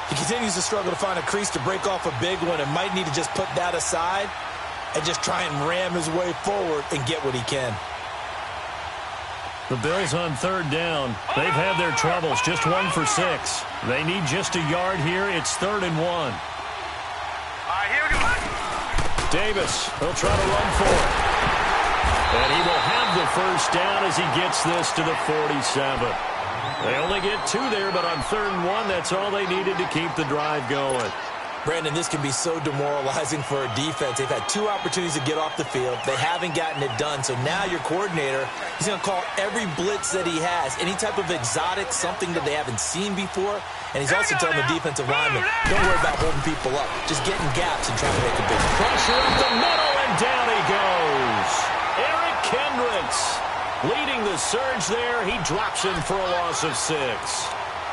He continues to struggle to find a crease to break off a big one and might need to just put that aside and just try and ram his way forward and get what he can. The Bills on 3rd down. They've had their troubles, just 1 for 6. They need just a yard here. It's 3rd and 1. All right, here we go. Davis, he'll try to run for it. And he will have the first down as he gets this to the 47. They only get 2 there, but on 3rd and 1, that's all they needed to keep the drive going. Brandon, this can be so demoralizing for a defense. They've had 2 opportunities to get off the field. They haven't gotten it done. So now your coordinator, he's going to call every blitz that he has, any type of exotic, something that they haven't seen before. And he's also telling the defensive lineman, don't worry about holding people up. Just get in gaps and try to make a big pressure up the middle, and down he goes. Eric Kendricks leading the surge there. He drops in for a loss of 6.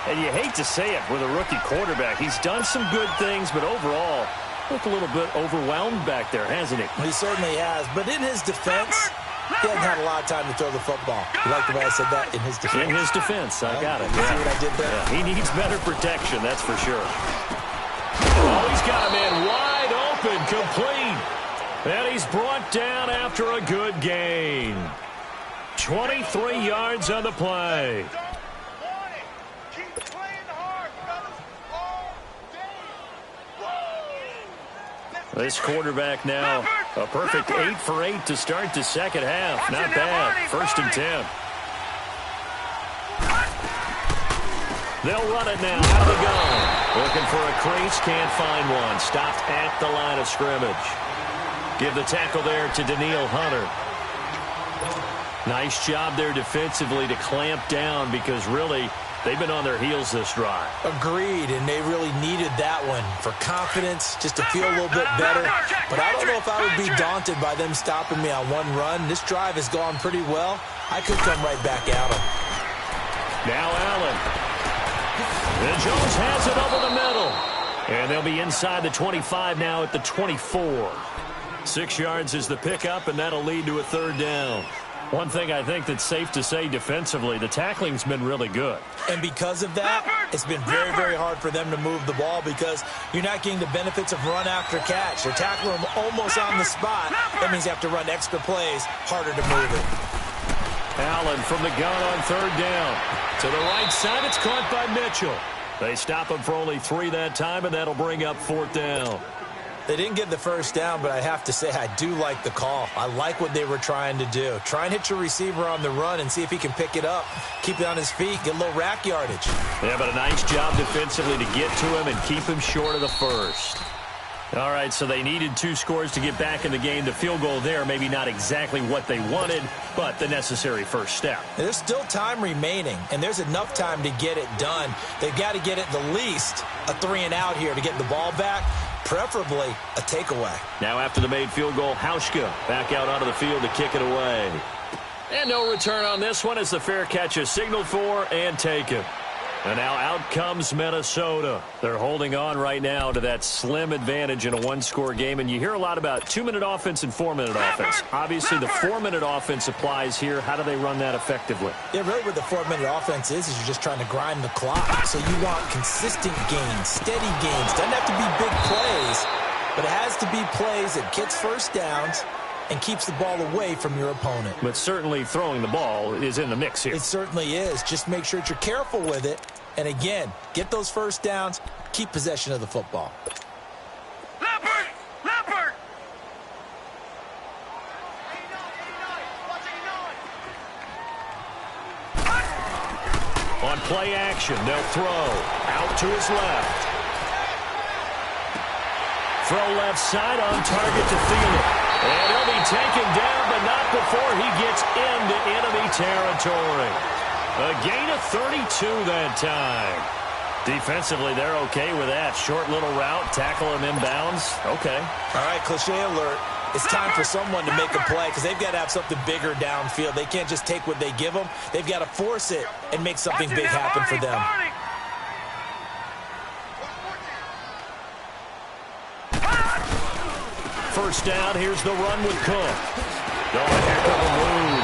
And you hate to say it with a rookie quarterback. He's done some good things, but overall, looked a little bit overwhelmed back there, hasn't he? He certainly has. But in his defense, he hasn't had a lot of time to throw the football. You like the way I said that? In his defense. In his defense. I got it. You see what I did there? Yeah, he needs better protection, that's for sure. Oh, he's got a man wide open, complete. And he's brought down after a good gain. 23 yards on the play. This quarterback now, a perfect 8 for 8 to start the second half. Not bad. 1st and 10. They'll run it now out of the gun. Looking for a crease, can't find one. Stopped at the line of scrimmage. Give the tackle there to Daniil Hunter. Nice job there defensively to clamp down because really they've been on their heels this drive. Agreed, and they really needed that one for confidence, just to feel a little bit better. But I don't know if I would be daunted by them stopping me on one run. This drive has gone pretty well. I could come right back at them. Now Allen. And Jones has it over the middle. And they'll be inside the 25 now at the 24. 6 yards is the pickup, and that'll lead to a 3rd down. One thing I think that's safe to say defensively, the tackling's been really good. And because of that, it's been very, very hard for them to move the ball because you're not getting the benefits of run after catch. They're tackling them almost on the spot. That means you have to run extra plays, harder to move it. Allen from the gun on third down. To the right side, it's caught by Mitchell. They stop him for only 3 that time, and that'll bring up 4th down. They didn't get the first down, but I have to say I do like the call. I like what they were trying to do. Try and hit your receiver on the run and see if he can pick it up, keep it on his feet, get a little rack yardage. Yeah, but a nice job defensively to get to him and keep him short of the first. All right, so they needed 2 scores to get back in the game. The field goal there, maybe not exactly what they wanted, but the necessary first step. There's still time remaining, and there's enough time to get it done. They've got to get at the least a 3-and-out here to get the ball back, preferably a takeaway. Now after the made field goal, Hauschka back out onto the field to kick it away. And no return on this one as the fair catch is signaled for and taken. And now out comes Minnesota. They're holding on right now to that slim advantage in a 1-score game. And you hear a lot about 2-minute offense and 4-minute offense. Obviously, the 4-minute offense applies here. How do they run that effectively? Yeah, really what the 4-minute offense is you're just trying to grind the clock. So you want consistent gains, steady gains. Doesn't have to be big plays, but it has to be plays that gets first downs and keeps the ball away from your opponent. But certainly throwing the ball is in the mix here. It certainly is. Just make sure that you're careful with it. And again, get those first downs, keep possession of the football. Leopard! Leopard! On play action, they'll throw. Out to his left. Throw left side on target to Thielen. And he'll be taken down, but not before he gets into enemy territory. A gain of 32 that time. Defensively, they're okay with that. Short little route, tackle him inbounds. Okay. All right, cliche alert. It's time for someone to make a play because they've got to have something bigger downfield. They can't just take what they give them. They've got to force it and make something big happen for them. First down, here's the run with Cook. No heck of a move.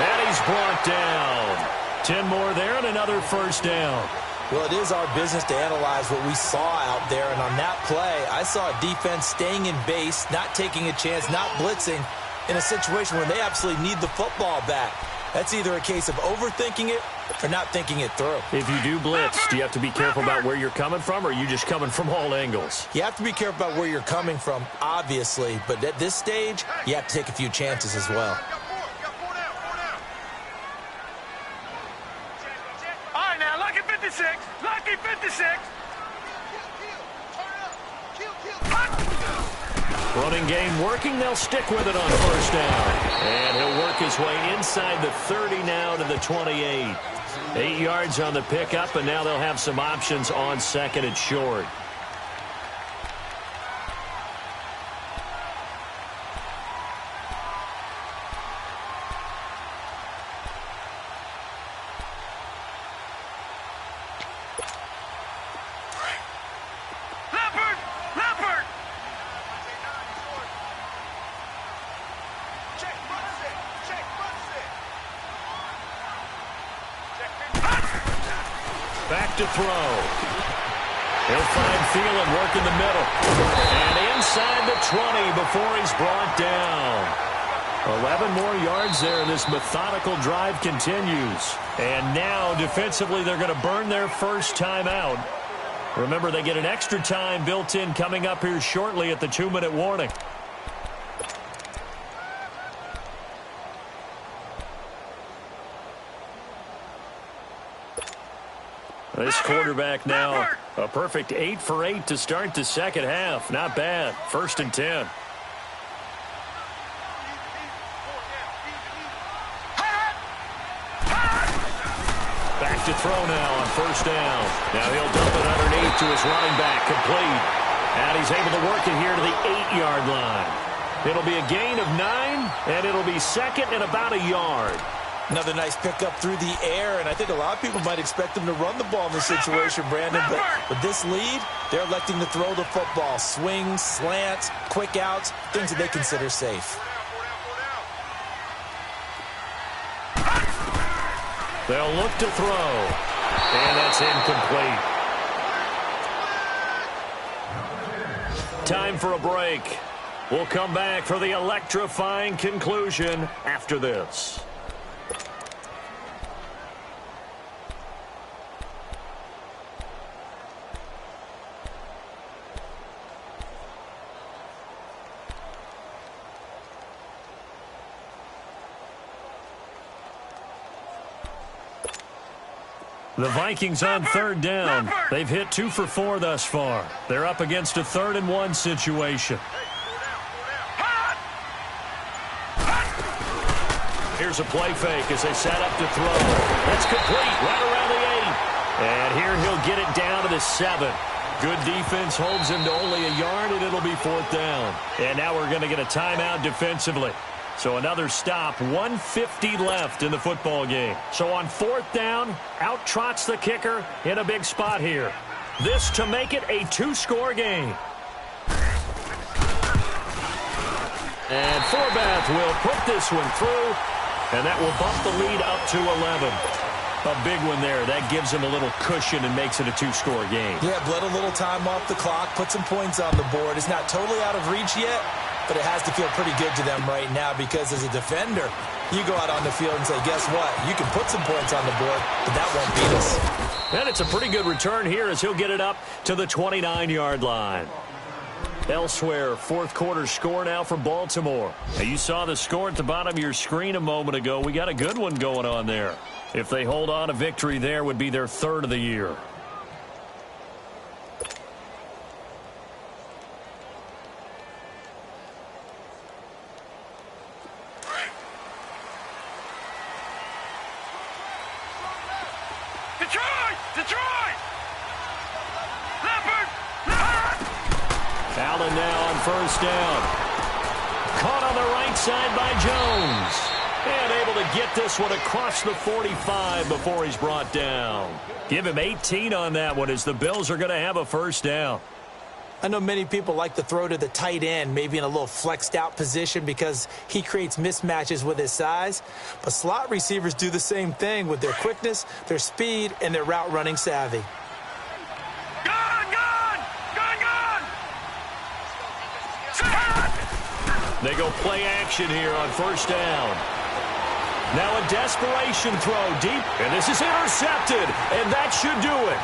And he's brought down. 10 more there and another first down. Well, it is our business to analyze what we saw out there. And on that play, I saw a defense staying in base, not taking a chance, not blitzing in a situation where they absolutely need the football back. That's either a case of overthinking it or not thinking it through. If you do blitz, do you have to be careful about where you're coming from, or are you just coming from all angles? You have to be careful about where you're coming from, obviously. But at this stage, you have to take a few chances as well. All right, now, lucky 56. Lucky 56. Running game working. They'll stick with it on first down. And he'll work his way inside the 30 now to the 28. 8 yards on the pickup, and now they'll have some options on second and short. Back to throw. He'll find Thielen working the middle. And inside the 20 before he's brought down. 11 more yards there. This methodical drive continues. And now, defensively, they're going to burn their first timeout. Remember, they get an extra time built in coming up here shortly at the 2-minute warning. This quarterback now, a perfect 8 for 8 to start the second half. Not bad. 1st and 10. Back to throw now on first down. Now he'll dump it underneath to his running back, complete. And he's able to work it here to the 8-yard line. It'll be a gain of 9, and it'll be second and about a yard. Another nice pickup through the air, and I think a lot of people might expect them to run the ball in this situation, Brandon. But with this lead, they're electing to throw the football. Swings, slants, quick outs, things that they consider safe. They'll look to throw. And that's incomplete. Time for a break. We'll come back for the electrifying conclusion after this. The Vikings on third down. They've hit 2 for 4 thus far. They're up against a 3rd and 1 situation. Here's a play fake as they set up to throw. That's complete right around the 8. And here he'll get it down to the 7. Good defense holds him to only a yard, and it'll be 4th down. And now we're going to get a timeout defensively. So another stop, 1:50 left in the football game. So on 4th down, out trots the kicker in a big spot here. This to make it a 2-score game. And Forbath will put this one through, and that will bump the lead up to 11. A big one there. That gives him a little cushion and makes it a 2-score game. Yeah, bled a little time off the clock, put some points on the board. It's not totally out of reach yet, but it has to feel pretty good to them right now because as a defender, you go out on the field and say, guess what? You can put some points on the board, but that won't beat us. And it's a pretty good return here as he'll get it up to the 29-yard line. Elsewhere, 4th quarter score now for Baltimore. Now, you saw the score at the bottom of your screen a moment ago. We got a good one going on there. If they hold on, a victory there would be their 3rd of the year. Allen now on 1st down. Caught on the right side by Jones. And able to get this one across the 45 before he's brought down. Give him 18 on that one as the Bills are going to have a 1st down. I know many people like to throw to the tight end, maybe in a little flexed out position because he creates mismatches with his size. But slot receivers do the same thing with their quickness, their speed, and their route running savvy. They go play action here on 1st down. Now a desperation throw deep, and this is intercepted, and that should do it.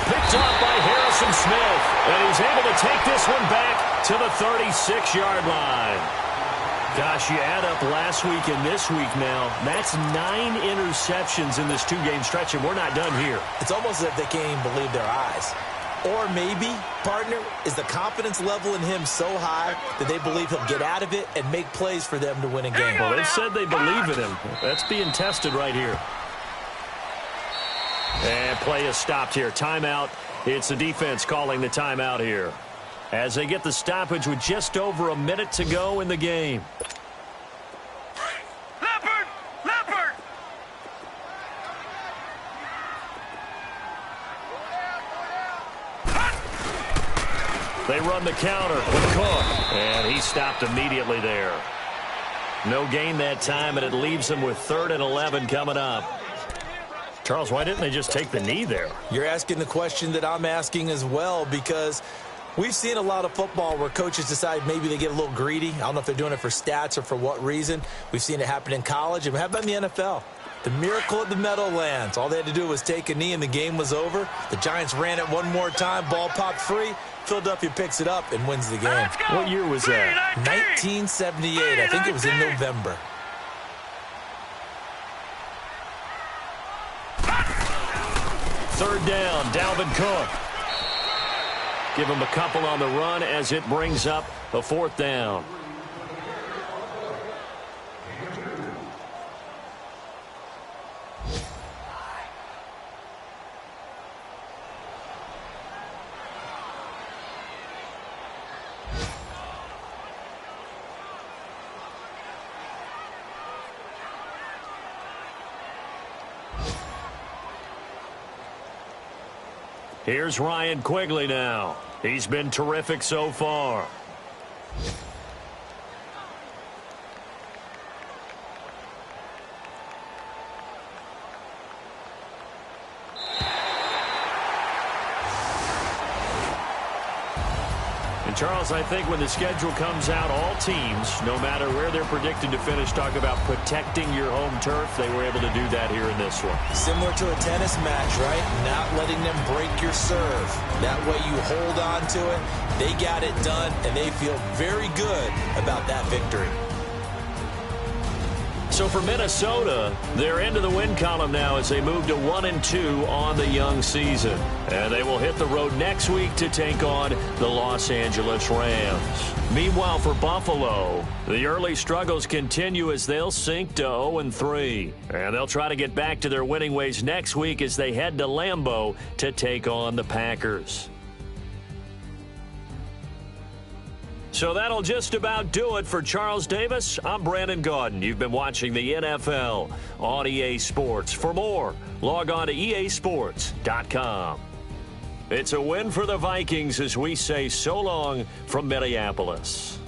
Picked off by Harrison Smith, and he's able to take this one back to the 36-yard line. Gosh, you add up last week and this week now, that's 9 interceptions in this 2-game stretch, and we're not done here. It's almost as if they can't even believe their eyes. Or maybe, partner, is the confidence level in him so high that they believe he'll get out of it and make plays for them to win a game. Well, they've said they believe in him. That's being tested right here. And play is stopped here. Timeout. It's the defense calling the timeout here as they get the stoppage with just over a minute to go in the game. They run the counter with Cook, and he stopped immediately there. No gain that time, and it leaves them with 3rd and 11 coming up. Charles, why didn't they just take the knee there? You're asking the question that I'm asking as well, because we've seen a lot of football where coaches decide maybe they get a little greedy. I don't know if they're doing it for stats or for what reason. We've seen it happen in college, and how about in the NFL? The miracle of the Meadowlands. All they had to do was take a knee, and the game was over. The Giants ran it one more time. Ball popped free. Philadelphia picks it up and wins the game. What year was that? 1978. I think it was in November. Third down, Dalvin Cook. Give him a couple on the run as it brings up a 4th down. Here's Ryan Quigley now. He's been terrific so far. Charles, I think when the schedule comes out, all teams, no matter where they're predicted to finish, talk about protecting your home turf. They were able to do that here in this one. Similar to a tennis match, right? Not letting them break your serve. That way you hold on to it. They got it done, and they feel very good about that victory. So for Minnesota, they're into the win column now as they move to 1-2 on the young season. And they will hit the road next week to take on the Los Angeles Rams. Meanwhile, for Buffalo, the early struggles continue as they'll sink to 0-3. And they'll try to get back to their winning ways next week as they head to Lambeau to take on the Packers. So that'll just about do it for Charles Davis. I'm Brandon Gaudin. You've been watching the NFL on EA Sports. For more, log on to easports.com. It's a win for the Vikings as we say so long from Minneapolis.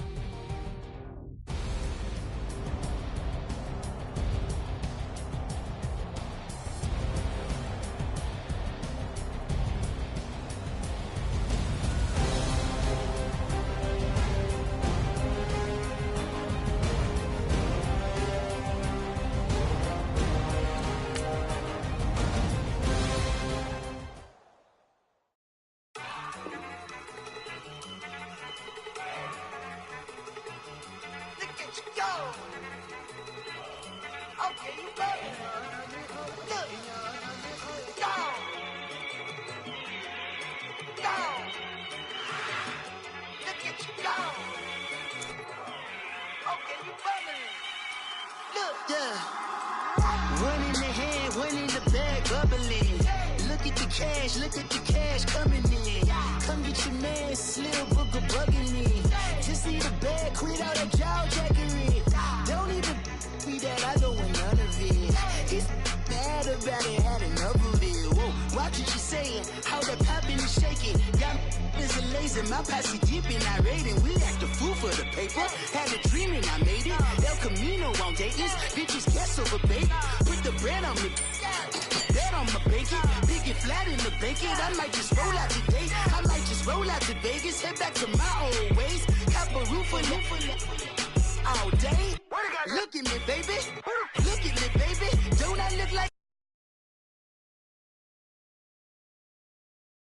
Look at the cash coming in. Come get your man, Slim Booker bugging me. Just need a bag, quit out a jaw jackery. Don't even be that, I don't want none of it. It's bad about it, had enough of it. Whoa, watch what you saying, how that poppin' and shaking. Got is a laser, my posse deep and I raiding. We act a fool for the paper. Had a dream and I made it. El Camino on Dayton's, bitches guess over bait. Put the bread on me. Bet on my bacon, big and flat in the bacon. I might just roll out today. I might just roll out to Vegas, head back to my old ways. Have a roof all day. Look at me, baby.